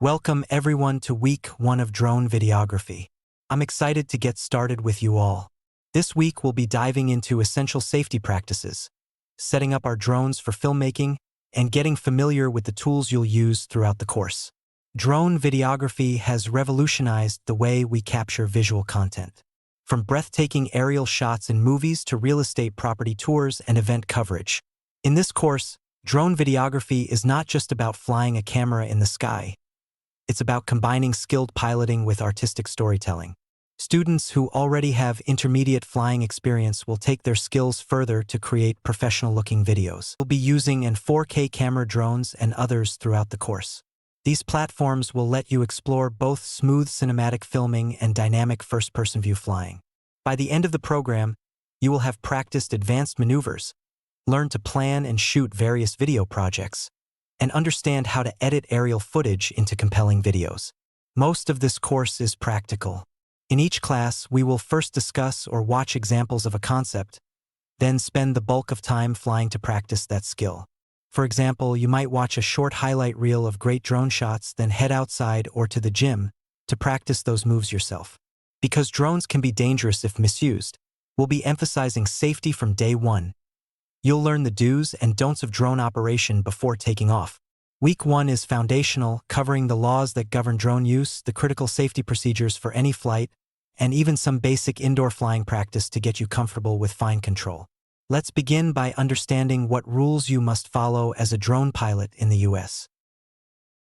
Welcome everyone to week 1 of drone videography. I'm excited to get started with you all. This week we'll be diving into essential safety practices, setting up our drones for filmmaking, and getting familiar with the tools you'll use throughout the course. Drone videography has revolutionized the way we capture visual content. From breathtaking aerial shots in movies to real estate property tours and event coverage. In this course, drone videography is not just about flying a camera in the sky. It's about combining skilled piloting with artistic storytelling. Students who already have intermediate flying experience will take their skills further to create professional-looking videos. We'll be using 4K camera drones and others throughout the course. These platforms will let you explore both smooth cinematic filming and dynamic first-person view flying. By the end of the program, you will have practiced advanced maneuvers, learned to plan and shoot various video projects, and understand how to edit aerial footage into compelling videos. Most of this course is practical. In each class, we will first discuss or watch examples of a concept, then spend the bulk of time flying to practice that skill. For example, you might watch a short highlight reel of great drone shots, then head outside or to the gym to practice those moves yourself. Because drones can be dangerous if misused, we'll be emphasizing safety from day one. You'll learn the do's and don'ts of drone operation before taking off. Week 1 is foundational, covering the laws that govern drone use, the critical safety procedures for any flight, and even some basic indoor flying practice to get you comfortable with fine control. Let's begin by understanding what rules you must follow as a drone pilot in the US.